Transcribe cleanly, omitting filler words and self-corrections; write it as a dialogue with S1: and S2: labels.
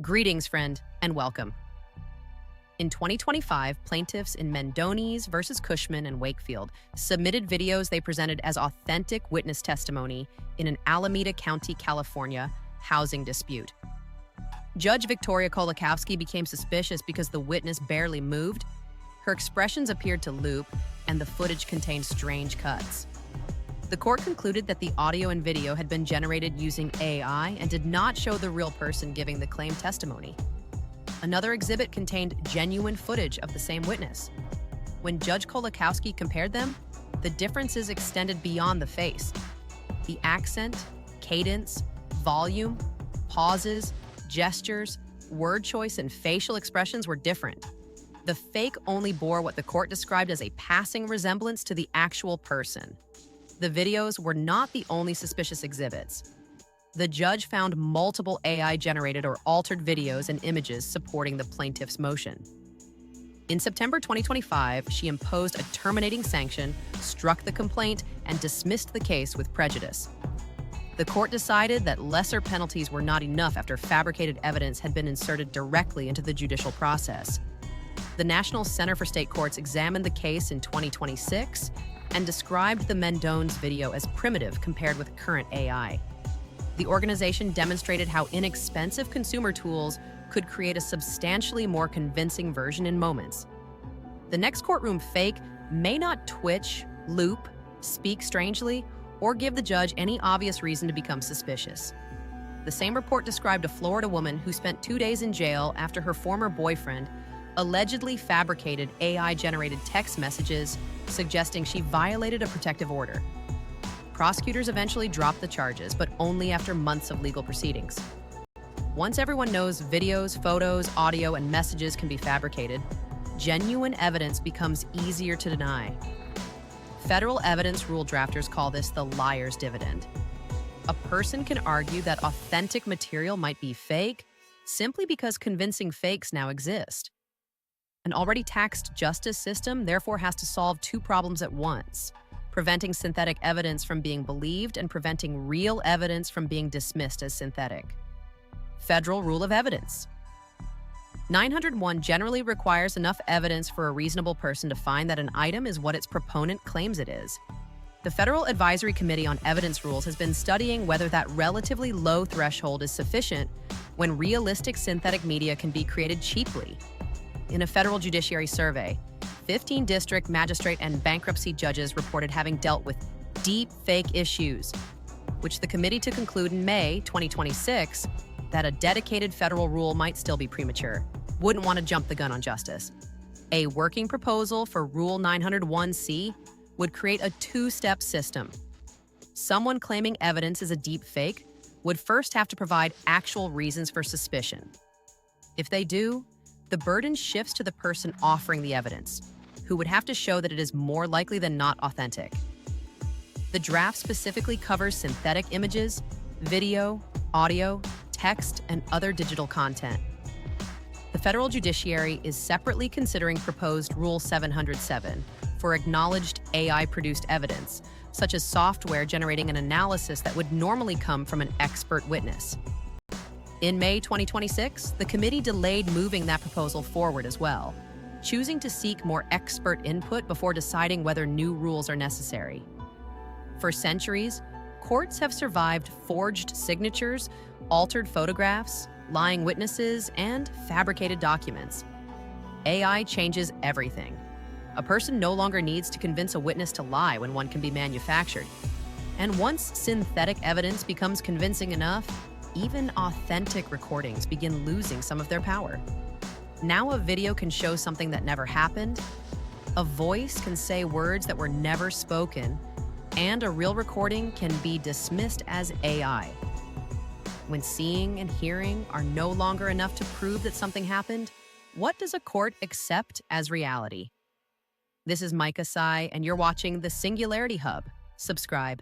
S1: Greetings, friend, and welcome. In 2025, plaintiffs in Mendones versus Cushman and Wakefield submitted videos they presented as authentic witness testimony in an Alameda County, California, housing dispute. Judge Victoria Kolakowski became suspicious because the witness barely moved, her expressions appeared to loop, and the footage contained strange cuts. The court concluded that the audio and video had been generated using AI and did not show the real person giving the claimed testimony. Another exhibit contained genuine footage of the same witness. When Judge Kolakowski compared them, the differences extended beyond the face. The accent, cadence, volume, pauses, gestures, word choice, and facial expressions were different. The fake only bore what the court described as a passing resemblance to the actual person. The videos were not the only suspicious exhibits. The judge found multiple AI-generated or altered videos and images supporting the plaintiff's motion. In September 2025, she imposed a terminating sanction, struck the complaint, and dismissed the case with prejudice. The court decided that lesser penalties were not enough after fabricated evidence had been inserted directly into the judicial process. The National Center for State Courts examined the case in 2026 and described the Mendones video as primitive compared with current AI. The organization demonstrated how inexpensive consumer tools could create a substantially more convincing version in moments. The next courtroom fake may not twitch, loop, speak strangely, or give the judge any obvious reason to become suspicious. The same report described a Florida woman who spent 2 days in jail after her former boyfriend allegedly fabricated AI-generated text messages suggesting she violated a protective order. Prosecutors eventually dropped the charges, but only after months of legal proceedings. Once everyone knows videos, photos, audio, and messages can be fabricated, genuine evidence becomes easier to deny. Federal evidence rule drafters call this the liar's dividend. A person can argue that authentic material might be fake simply because convincing fakes now exist. An already taxed justice system therefore has to solve two problems at once: preventing synthetic evidence from being believed and preventing real evidence from being dismissed as synthetic. Federal Rule of Evidence. 901 generally requires enough evidence for a reasonable person to find that an item is what its proponent claims it is. The Federal Advisory Committee on Evidence Rules has been studying whether that relatively low threshold is sufficient when realistic synthetic media can be created cheaply. In a federal judiciary survey, 15 district, magistrate, and bankruptcy judges reported having dealt with deep fake issues, which the committee to conclude in May 2026 that a dedicated federal rule might still be premature. Wouldn't want to jump the gun on justice. A working proposal for Rule 901C would create a two-step system. Someone claiming evidence is a deep fake would first have to provide actual reasons for suspicion. If they do, the burden shifts to the person offering the evidence, who would have to show that it is more likely than not authentic. The draft specifically covers synthetic images, video, audio, text, and other digital content. The federal judiciary is separately considering proposed Rule 707 for acknowledged AI-produced evidence, such as software generating an analysis that would normally come from an expert witness. In May 2026, the committee delayed moving that proposal forward as well, choosing to seek more expert input before deciding whether new rules are necessary. For centuries, courts have survived forged signatures, altered photographs, lying witnesses, and fabricated documents. AI changes everything. A person no longer needs to convince a witness to lie when one can be manufactured. And once synthetic evidence becomes convincing enough, even authentic recordings begin losing some of their power. Now a video can show something that never happened, a voice can say words that were never spoken, and a real recording can be dismissed as AI. When seeing and hearing are no longer enough to prove that something happened, what does a court accept as reality? This is Micah Sai, and you're watching the Singularity Hub. Subscribe.